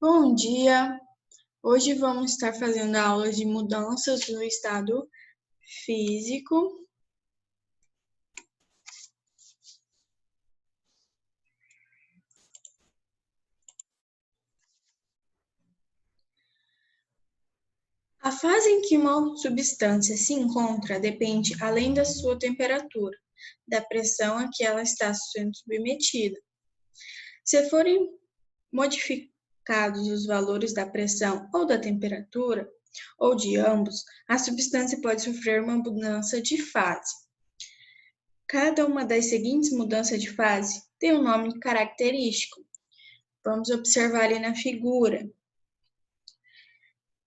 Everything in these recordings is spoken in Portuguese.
Bom dia! Hoje vamos estar fazendo a aula de mudanças no estado físico. A fase em que uma substância se encontra depende, além da sua temperatura, da pressão a que ela está sendo submetida. Se forem modificados os valores da pressão ou da temperatura, ou de ambos, a substância pode sofrer uma mudança de fase. Cada uma das seguintes mudanças de fase tem um nome característico. Vamos observar ali na figura.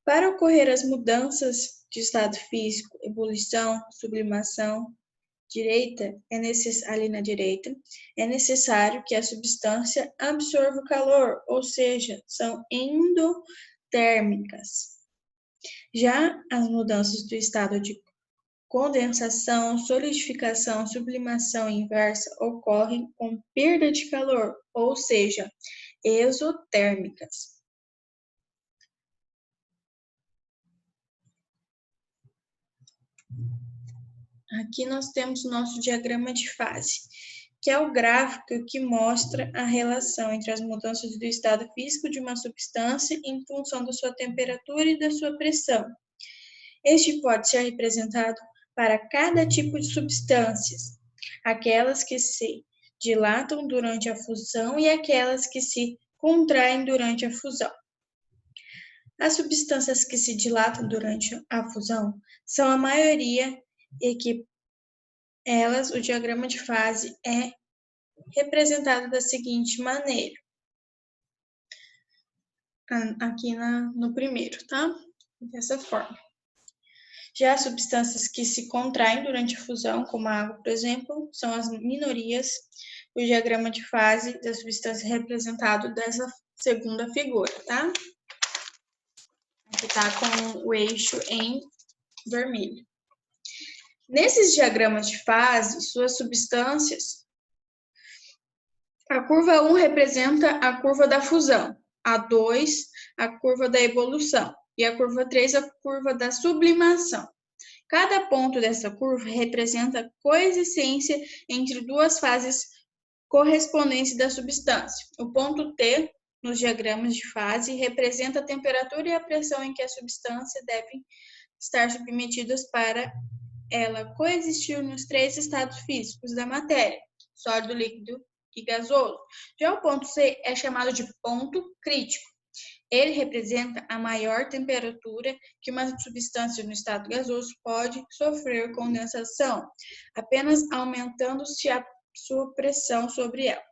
Para ocorrer as mudanças de estado físico, ebulição, sublimação, ali na direita, é necessário que a substância absorva o calor, ou seja, são endotérmicas. Já as mudanças do estado de condensação, solidificação, sublimação inversa ocorrem com perda de calor, ou seja, exotérmicas. Aqui nós temos o nosso diagrama de fase, que é o gráfico que mostra a relação entre as mudanças do estado físico de uma substância em função da sua temperatura e da sua pressão. Este pode ser representado para cada tipo de substâncias, aquelas que se dilatam durante a fusão e aquelas que se contraem durante a fusão. As substâncias que se dilatam durante a fusão são a maioria e que o diagrama de fase é representado da seguinte maneira. Aqui no primeiro, tá? Dessa forma. Já as substâncias que se contraem durante a fusão, como a água, por exemplo, são as minorias. O diagrama de fase da substância é representado dessa segunda figura, tá? Aqui tá com o eixo em vermelho. Nesses diagramas de fase, suas substâncias, a curva 1 representa a curva da fusão, a 2 a curva da evolução e a curva 3 a curva da sublimação. Cada ponto dessa curva representa a coexistência entre duas fases correspondentes da substância. O ponto T, nos diagramas de fase, representa a temperatura e a pressão em que a substância devem estar submetidas para ela coexistir nos três estados físicos da matéria, sólido, líquido e gasoso. Já o ponto C é chamado de ponto crítico. Ele representa a maior temperatura que uma substância no estado gasoso pode sofrer condensação, apenas aumentando-se a sua pressão sobre ela.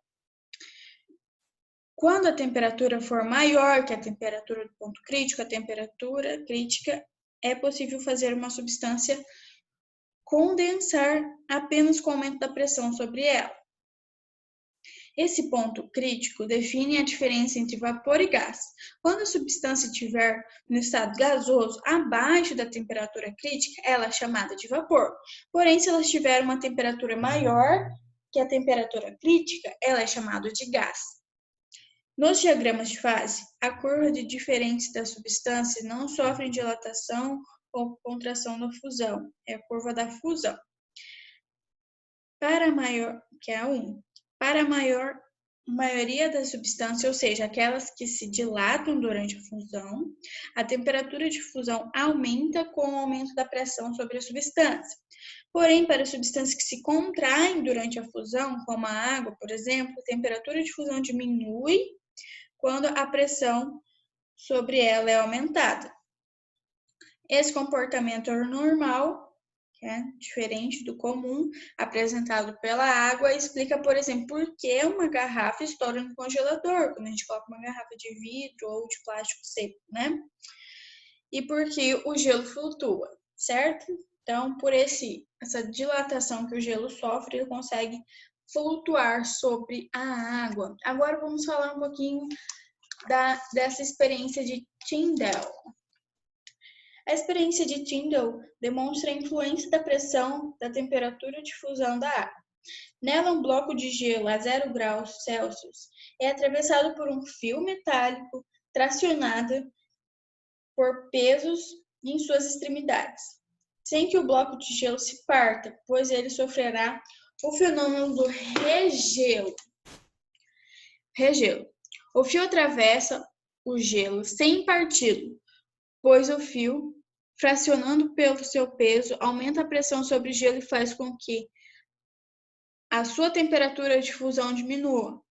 Quando a temperatura for maior que a temperatura do ponto crítico, a temperatura crítica, é possível fazer uma substância condensar apenas com o aumento da pressão sobre ela. Esse ponto crítico define a diferença entre vapor e gás. Quando a substância estiver no estado gasoso abaixo da temperatura crítica, ela é chamada de vapor. Porém, se ela estiver uma temperatura maior que a temperatura crítica, ela é chamada de gás. Nos diagramas de fase, a curva de diferença da substância não sofre dilatação ou contração da fusão, é a curva da fusão. Para a maioria das substâncias, ou seja, aquelas que se dilatam durante a fusão, a temperatura de fusão aumenta com o aumento da pressão sobre a substância. Porém, para substâncias que se contraem durante a fusão, como a água, por exemplo, a temperatura de fusão diminui quando a pressão sobre ela é aumentada. Esse comportamento é normal, que é diferente do comum, apresentado pela água, explica, por exemplo, por que uma garrafa estoura no congelador, quando a gente coloca uma garrafa de vidro ou de plástico seco, né? E por que o gelo flutua, certo? Então, por essa dilatação que o gelo sofre, ele consegue flutuar sobre a água. Agora vamos falar um pouquinho dessa experiência de Tyndall. A experiência de Tyndall demonstra a influência da pressão da temperatura de fusão da água. Nela, um bloco de gelo a 0 graus Celsius é atravessado por um fio metálico tracionada por pesos em suas extremidades, sem que o bloco de gelo se parta, pois ele sofrerá o fenômeno do regelo. O fio atravessa o gelo sem parti-lo, pois o fio, fracionando pelo seu peso, aumenta a pressão sobre o gelo e faz com que a sua temperatura de fusão diminua.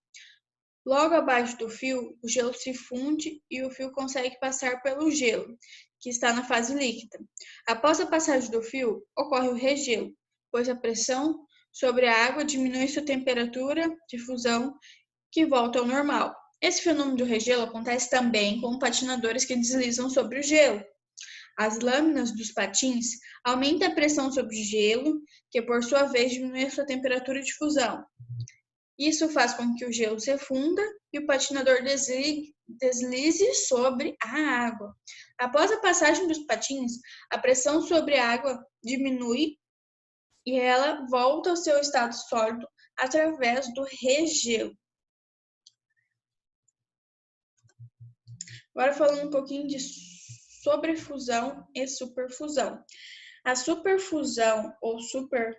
Logo abaixo do fio, o gelo se funde e o fio consegue passar pelo gelo, que está na fase líquida. Após a passagem do fio, ocorre o regelo, pois a pressão sobre a água diminui sua temperatura de fusão, que volta ao normal. Esse fenômeno do regelo acontece também com patinadores que deslizam sobre o gelo. As lâminas dos patins aumentam a pressão sobre o gelo, que por sua vez diminui a sua temperatura de fusão. Isso faz com que o gelo se funda e o patinador deslize sobre a água. Após a passagem dos patins, a pressão sobre a água diminui e ela volta ao seu estado sólido através do regelo. Agora falando um pouquinho de sobrefusão e superfusão. A superfusão ou superfusão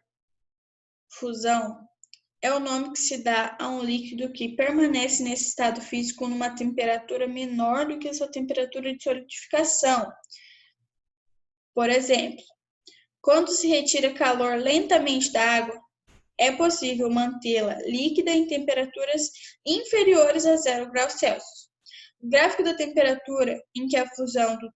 é o nome que se dá a um líquido que permanece nesse estado físico numa temperatura menor do que a sua temperatura de solidificação. Por exemplo, quando se retira calor lentamente da água, é possível mantê-la líquida em temperaturas inferiores a 0 graus Celsius. O gráfico da temperatura em que a fusão do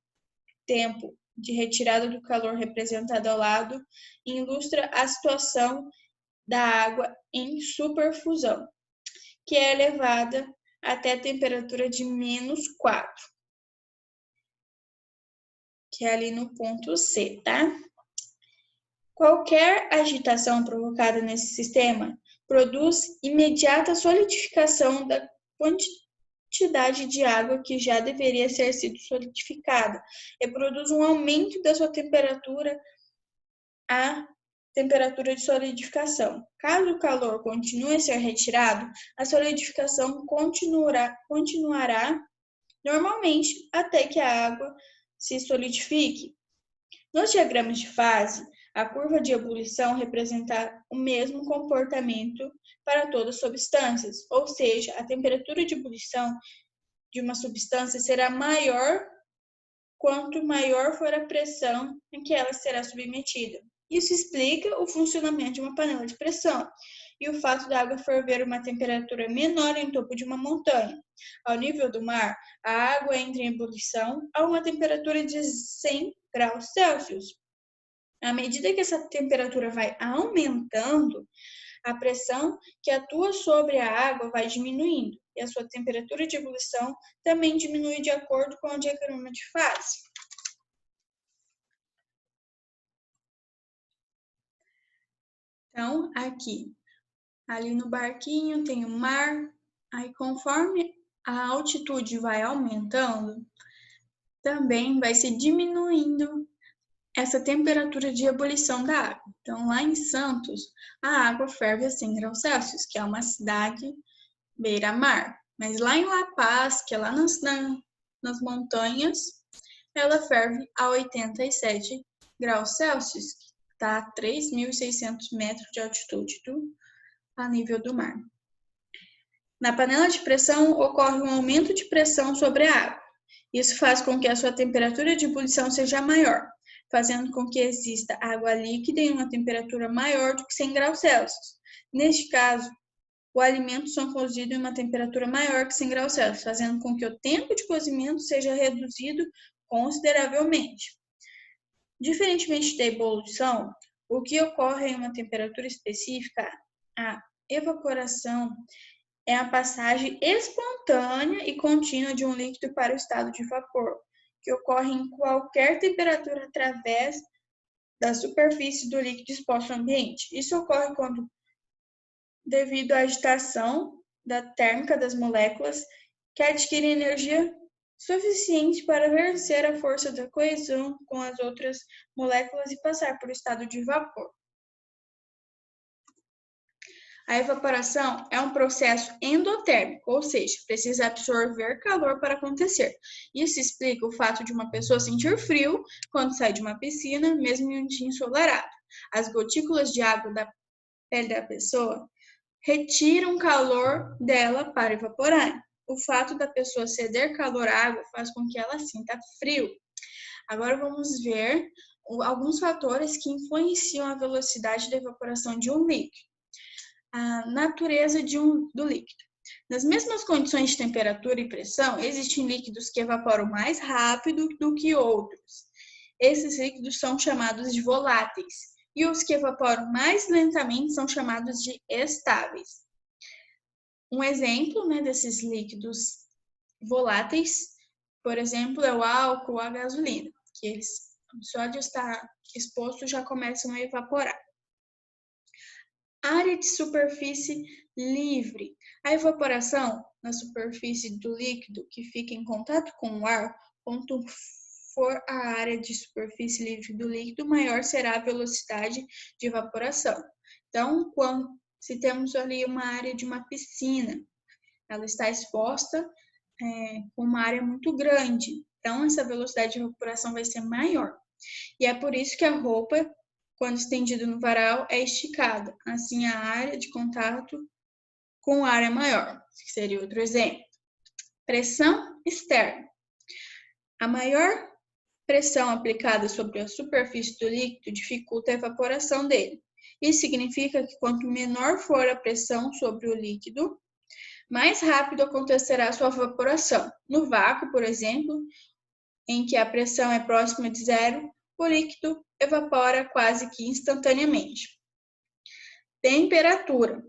tempo de retirada do calor representado ao lado ilustra a situação da água em superfusão, que é elevada até a temperatura de -4, que é ali no ponto C, tá? Qualquer agitação provocada nesse sistema produz imediata solidificação da quantidade de água que já deveria ter sido solidificada e produz um aumento da sua temperatura a temperatura de solidificação. Caso o calor continue a ser retirado, a solidificação continuará normalmente até que a água se solidifique. Nos diagramas de fase, a curva de ebulição representa o mesmo comportamento para todas as substâncias, ou seja, a temperatura de ebulição de uma substância será maior quanto maior for a pressão em que ela será submetida. Isso explica o funcionamento de uma panela de pressão e o fato da água ferver a uma temperatura menor em topo de uma montanha. Ao nível do mar, a água entra em ebulição a uma temperatura de 100 graus Celsius. À medida que essa temperatura vai aumentando, a pressão que atua sobre a água vai diminuindo e a sua temperatura de ebulição também diminui de acordo com o diagrama de fase. Então, aqui, ali no barquinho tem o mar, aí conforme a altitude vai aumentando, também vai se diminuindo essa temperatura de ebulição da água. Então, lá em Santos, a água ferve a 100 graus Celsius, que é uma cidade beira-mar. Mas lá em La Paz, que é lá nas montanhas, ela ferve a 87 graus Celsius, que está a 3.600 metros de altitude a nível do mar. Na panela de pressão, ocorre um aumento de pressão sobre a água. Isso faz com que a sua temperatura de ebulição seja maior, fazendo com que exista água líquida em uma temperatura maior do que 100 graus Celsius. Neste caso, o alimento são cozido em uma temperatura maior que 100 graus Celsius, fazendo com que o tempo de cozimento seja reduzido consideravelmente. Diferentemente da ebulição, o que ocorre em uma temperatura específica, a evaporação é a passagem espontânea e contínua de um líquido para o estado de vapor, que ocorre em qualquer temperatura através da superfície do líquido exposto ao ambiente. Isso ocorre quando, devido à agitação térmica das moléculas, que adquirem energia suficiente para vencer a força da coesão com as outras moléculas e passar para o estado de vapor. A evaporação é um processo endotérmico, ou seja, precisa absorver calor para acontecer. Isso explica o fato de uma pessoa sentir frio quando sai de uma piscina, mesmo em um dia ensolarado. As gotículas de água da pele da pessoa retiram calor dela para evaporar. O fato da pessoa ceder calor à água faz com que ela sinta frio. Agora vamos ver alguns fatores que influenciam a velocidade da evaporação de um líquido. A natureza do líquido. Nas mesmas condições de temperatura e pressão, existem líquidos que evaporam mais rápido do que outros. Esses líquidos são chamados de voláteis, e os que evaporam mais lentamente são chamados de estáveis. Um exemplo, desses líquidos voláteis, por exemplo, é o álcool ou a gasolina, que eles, só de estar exposto, já começam a evaporar. Área de superfície livre. A evaporação na superfície do líquido que fica em contato com o ar, quanto for a área de superfície livre do líquido, maior será a velocidade de evaporação. Então, se temos ali uma área de uma piscina, ela está exposta com uma área muito grande, então essa velocidade de evaporação vai ser maior. E é por isso que a roupa, quando estendida no varal, é esticada. Assim, a área de contato com o ar é maior, que seria outro exemplo. Pressão externa. A maior pressão aplicada sobre a superfície do líquido dificulta a evaporação dele. Isso significa que quanto menor for a pressão sobre o líquido, mais rápido acontecerá a sua evaporação. No vácuo, por exemplo, em que a pressão é próxima de zero, o líquido evapora quase que instantaneamente. Temperatura.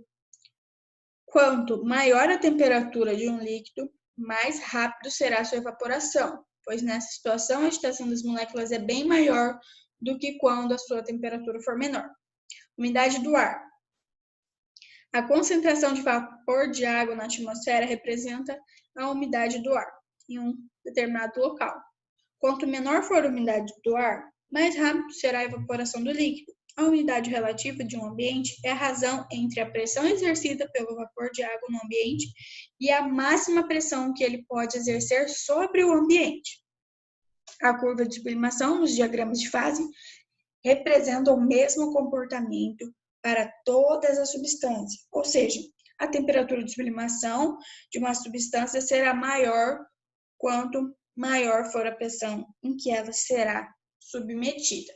Quanto maior a temperatura de um líquido, mais rápido será a sua evaporação, pois nessa situação a agitação das moléculas é bem maior do que quando a sua temperatura for menor. Umidade do ar. A concentração de vapor de água na atmosfera representa a umidade do ar em um determinado local. Quanto menor for a umidade do ar, mais rápido será a evaporação do líquido. A umidade relativa de um ambiente é a razão entre a pressão exercida pelo vapor de água no ambiente e a máxima pressão que ele pode exercer sobre o ambiente. A curva de sublimação nos diagramas de fase representa o mesmo comportamento para todas as substâncias, ou seja, a temperatura de sublimação de uma substância será maior quanto maior for a pressão em que ela será submetida,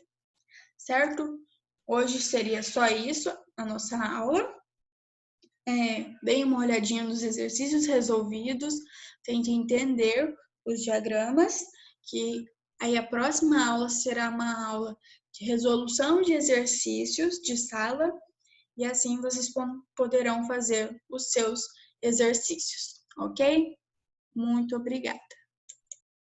certo? Hoje seria só isso, a nossa aula. Deem uma olhadinha nos exercícios resolvidos, tente entender os diagramas, que aí a próxima aula será uma aula de resolução de exercícios de sala, e assim vocês poderão fazer os seus exercícios, ok? Muito obrigada.